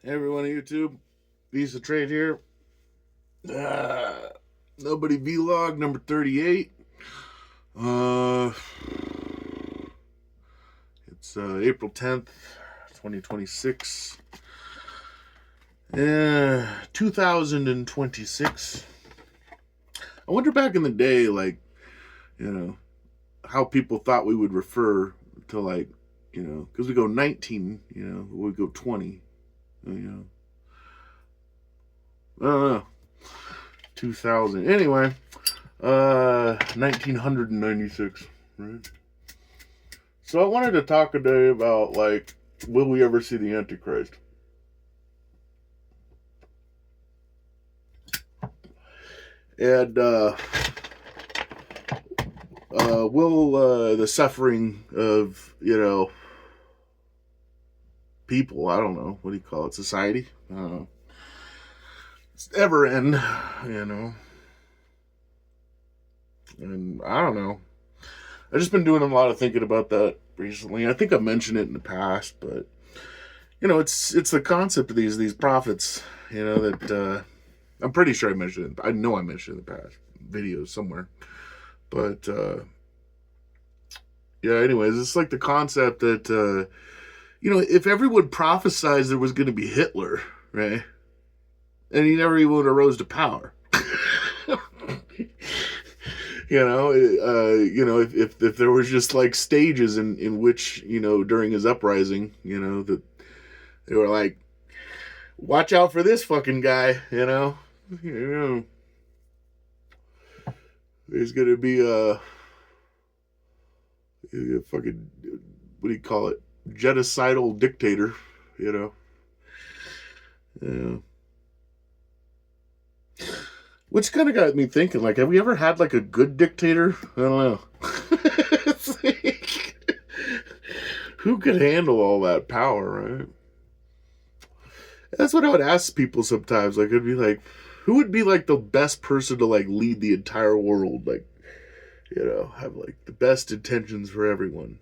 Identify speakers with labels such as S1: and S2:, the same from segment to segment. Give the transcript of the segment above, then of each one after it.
S1: Hey everyone on YouTube, Visa Trade here. Nobody vlog number 38. It's April 10th, 2026. 2026. I wonder back in the day, how people thought we would refer to, because we go 19, we go 20, I don't know. 2000. Anyway, 1996, right? So I wanted to talk today about, will we ever see the Antichrist? And, will the suffering of, people, I don't know, what do you call it, society? I don't know. Ever end, And I don't know. I've just been doing a lot of thinking about that recently. I think I mentioned it in the past, but it's the concept of these prophets, that I'm pretty sure I mentioned it. I know I mentioned it in the past videos somewhere. But yeah, anyways, it's like the concept that if everyone prophesized there was going to be Hitler, right? And he never even arose to power. If there was just like stages in which, during his uprising, that they were like, watch out for this fucking guy, There's gonna be a fucking, what do you call it? Genocidal dictator, Yeah. Which kind of got me thinking, have we ever had, a good dictator? I don't know. It's like, who could handle all that power, right? That's what I would ask people sometimes. It'd be like, who would be, the best person to, lead the entire world? Have, the best intentions for everyone,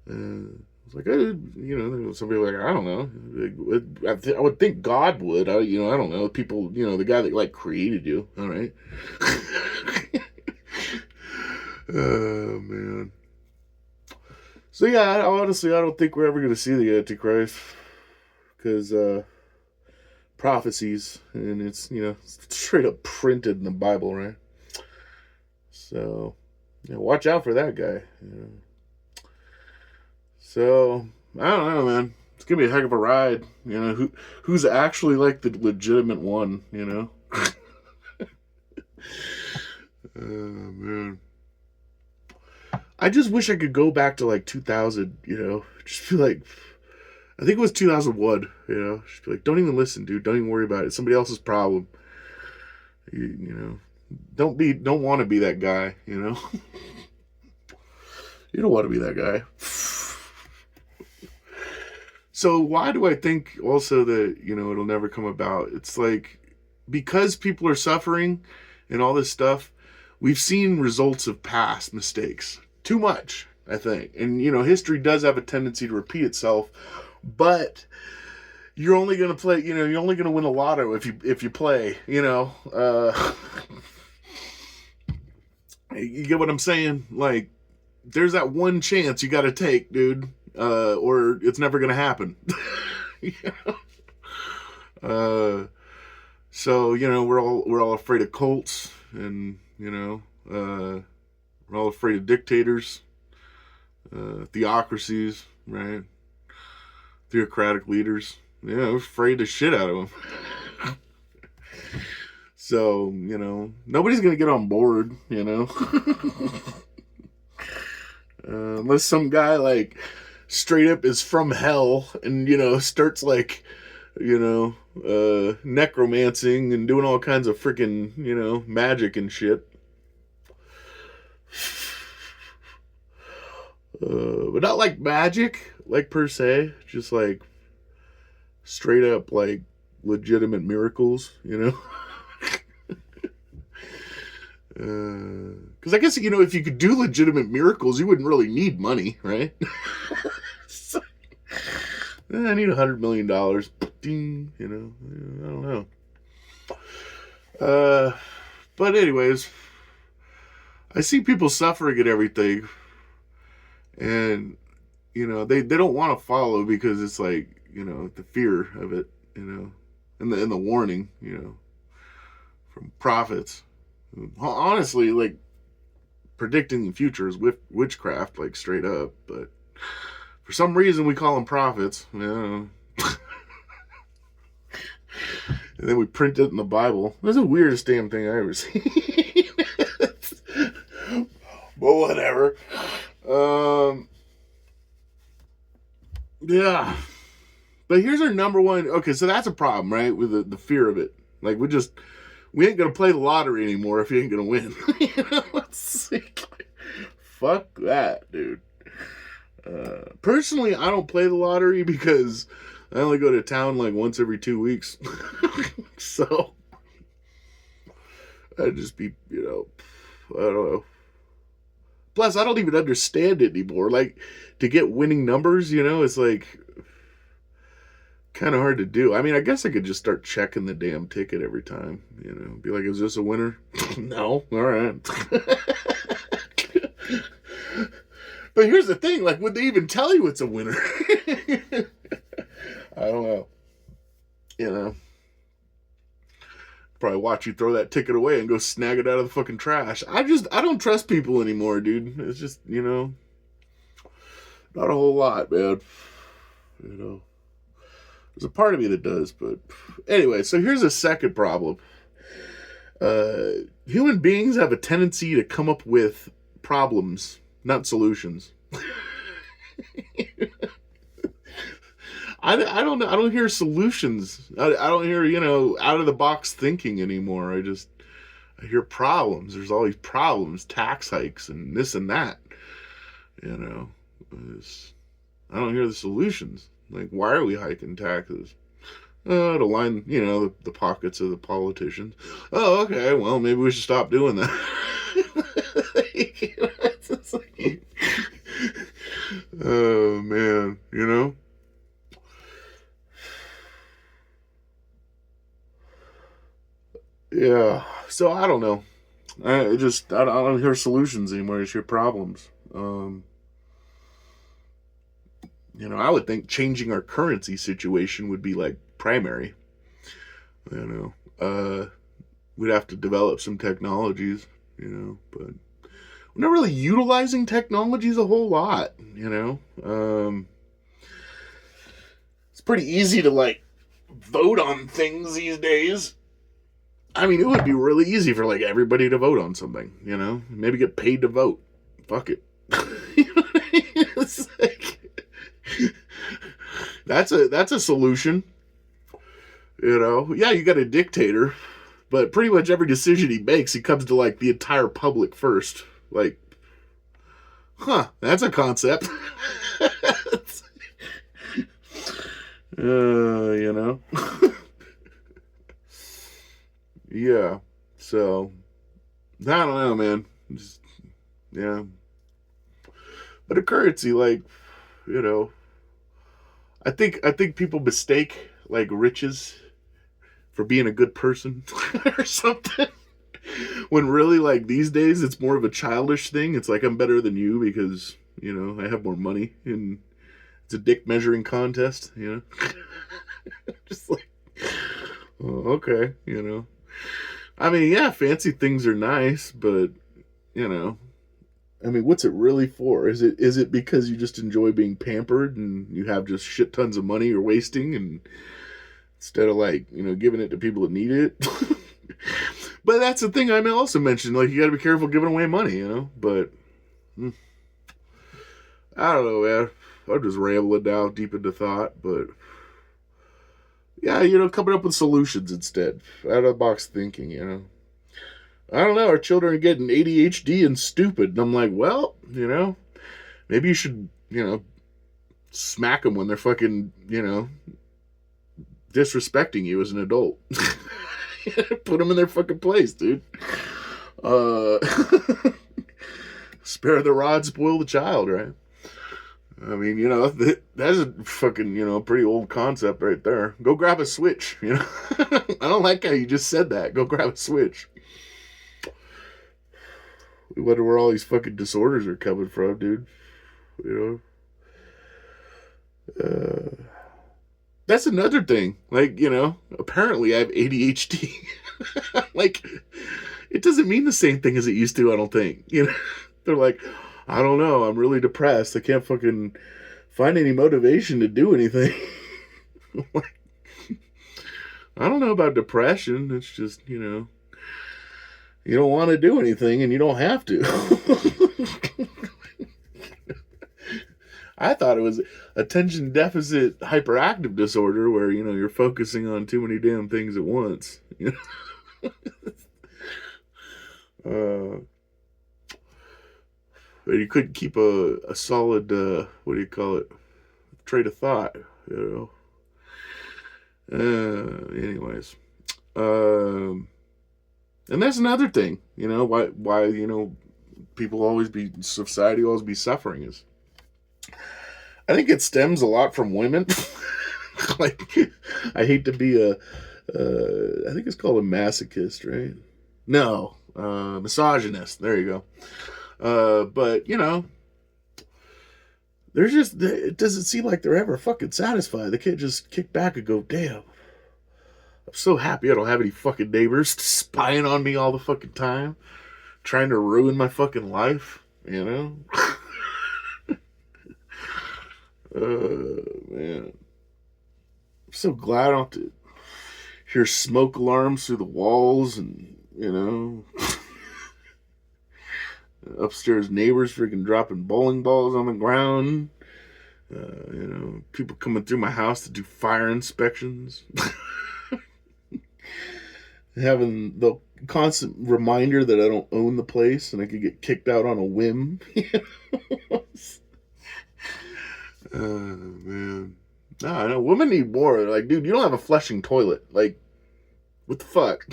S1: It's like, somebody like, I don't know. I would think God would. I don't know. People, the guy that created you. All right. Oh man. So yeah, honestly, I don't think we're ever going to see the Antichrist because prophecies, and it's straight up printed in the Bible, right? So watch out for that guy. So, I don't know, man. It's going to be a heck of a ride. Who's actually, the legitimate one, Oh, man. I just wish I could go back to, 2000, Just be like, I think it was 2001, Just be like, don't even listen, dude. Don't even worry about it. It's somebody else's problem. Don't want to be that guy, You don't want to be that guy. So why do I think also that, it'll never come about? It's because people are suffering and all this stuff, we've seen results of past mistakes. Too much, I think. And, history does have a tendency to repeat itself, but you're only going to play, you're only going to win a lotto if you play, You get what I'm saying? There's that one chance you got to take, dude. Or it's never going to happen. So, we're all afraid of cults, and, we're all afraid of dictators, theocracies, right? Theocratic leaders. We're afraid the shit out of them. So, nobody's going to get on board, unless some guy, straight up is from hell and, starts necromancing and doing all kinds of freaking, magic and shit. But not magic, per se, just straight up legitimate miracles, Because I guess, if you could do legitimate miracles, you wouldn't really need money, right? I need $100 million. Ding, you know, I don't know. But anyways, I see people suffering and everything, and you know they don't want to follow because it's like, you know, the fear of it, you know, and the warning, you know, from prophets. Honestly, like predicting the future is witchcraft, like straight up. But for some reason, we call them prophets. You know. And then we print it in the Bible. That's the weirdest damn thing I ever seen. But whatever. Yeah. But here's our number one. Okay, so that's a problem, right? With the fear of it. Like, we ain't going to play the lottery anymore if you ain't going to win. You know? Fuck that, dude. Personally, I don't play the lottery because I only go to town like once every 2 weeks. So, I'd just be, you know, I don't know. Plus, I don't even understand it anymore. Like, to get winning numbers, you know, it's like kind of hard to do. I mean, I guess I could just start checking the damn ticket every time, you know. Be like, is this a winner? No. All right. But here's the thing, like, would they even tell you it's a winner? I don't know. You know. Probably watch you throw that ticket away and go snag it out of the fucking trash. I don't trust people anymore, dude. It's just, you know, not a whole lot, man. You know. There's a part of me that does, but anyway, so here's a second problem. Human beings have a tendency to come up with problems, not solutions. I don't hear solutions. I don't hear, you know, out of the box thinking anymore. I hear problems. There's all these problems, tax hikes and this and that. You know, I don't hear the solutions. Like, why are we hiking taxes? To line, you know, the pockets of the politicians. Oh, okay. Well, maybe we should stop doing that. Oh man, you know. Yeah. So I don't know. I don't hear solutions anymore. I just hear problems. You know, I would think changing our currency situation would be like primary. You know, we'd have to develop some technologies, you know, but we're not really utilizing technologies a whole lot, you know. It's pretty easy to like vote on things these days. I mean, it would be really easy for like everybody to vote on something, you know, maybe get paid to vote. Fuck it. You know what I mean? It's like, that's a solution. You know, yeah, you got a dictator, but pretty much every decision he makes, he comes to like the entire public first. Like, that's a concept. You know. Yeah. So, I don't know, man. Just, yeah. But a currency, like, you know, I think people mistake like riches for being a good person or something. When really, like, these days it's more of a childish thing. It's like, I'm better than you because, you know, I have more money, and it's a dick measuring contest, you know. Just like, oh, okay, you know. I mean, yeah, fancy things are nice, but, you know, I mean, what's it really for? Is it because you just enjoy being pampered and you have just shit tons of money you're wasting, and instead of, like, you know, giving it to people that need it? But that's the thing I also mentioned, like, you gotta be careful giving away money, you know? But I don't know, man. I'm just rambling now deep into thought, but yeah, you know, coming up with solutions instead. Out of the box thinking, you know. I don't know, our children are getting ADHD and stupid. And I'm like, well, you know, maybe you should, you know, smack them when they're fucking, you know, disrespecting you as an adult. Put them in their fucking place, dude. Spare the rod, spoil the child, right? I mean, that's a fucking, pretty old concept right there. Go grab a Switch, I don't like how you just said that. Go grab a Switch. We wonder where all these fucking disorders are coming from, dude. That's another thing. Like, apparently I have ADHD. Like, it doesn't mean the same thing as it used to, I don't think. They're like, I don't know, I'm really depressed. I can't fucking find any motivation to do anything. Like, I don't know about depression. It's just, you don't want to do anything and you don't have to. I thought it was attention deficit hyperactive disorder where, you're focusing on too many damn things at once. But you couldn't keep a solid, train of thought, anyways. And that's another thing, why society always be suffering is, I think it stems a lot from women. Like, I hate to be I think it's called a masochist, right? No, misogynist. There you go. But, it doesn't seem like they're ever fucking satisfied. They can't just kick back and go, damn, I'm so happy I don't have any fucking neighbors spying on me all the fucking time, trying to ruin my fucking life, Man. I'm so glad I don't have to hear smoke alarms through the walls and, upstairs neighbors freaking dropping bowling balls on the ground. People coming through my house to do fire inspections. Having the constant reminder that I don't own the place and I could get kicked out on a whim. Man. No, I know. Women need more. They're like, dude, you don't have a flushing toilet. Like, what the fuck?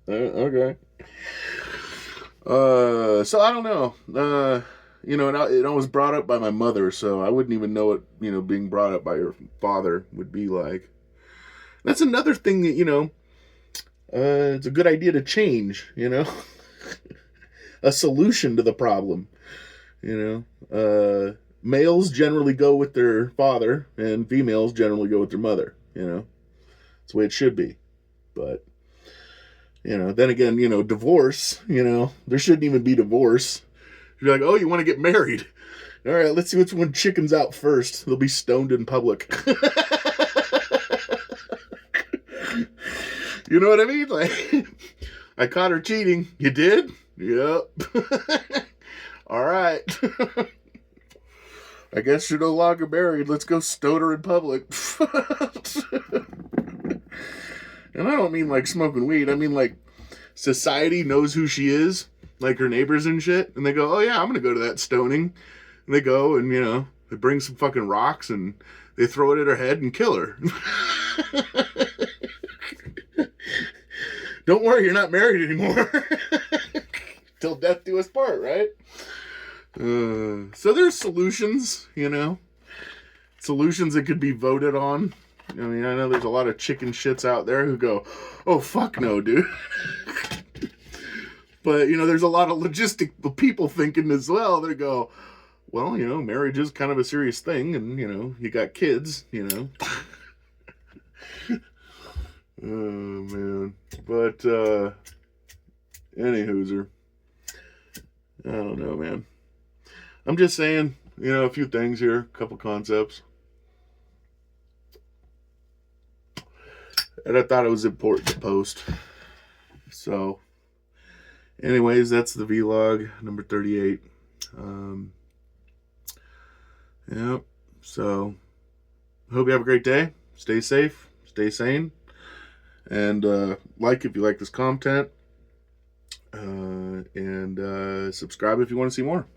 S1: Okay. So I don't know. It was brought up by my mother, so I wouldn't even know what, being brought up by your father would be like. That's another thing that, it's a good idea to change, a solution to the problem, males generally go with their father and females generally go with their mother, It's the way it should be. But, then again, divorce, there shouldn't even be divorce. You're like, oh, you want to get married? All right, let's see which one chickens out first. They'll be stoned in public. You know what I mean? Like, I caught her cheating. You did? Yep. All right. I guess you're no longer married. Let's go stone her in public. And I don't mean like smoking weed. I mean like society knows who she is, like her neighbors and shit. And they go, oh yeah, I'm going to go to that stoning. And they go and, they bring some fucking rocks and they throw it at her head and kill her. Don't worry, you're not married anymore. Till death do us part, right? So there's solutions, solutions that could be voted on. I mean, I know there's a lot of chicken shits out there who go, oh, fuck no, dude. But, there's a lot of logistic people thinking as well. They go, well, marriage is kind of a serious thing. And, you got kids, Oh, man. But, anywhooser. I don't know, man. I'm just saying, a few things here, a couple concepts. And I thought it was important to post. So, anyways, that's the vlog, number 38. Yep. So, hope you have a great day. Stay safe. Stay sane. And if you like this content. And subscribe if you want to see more.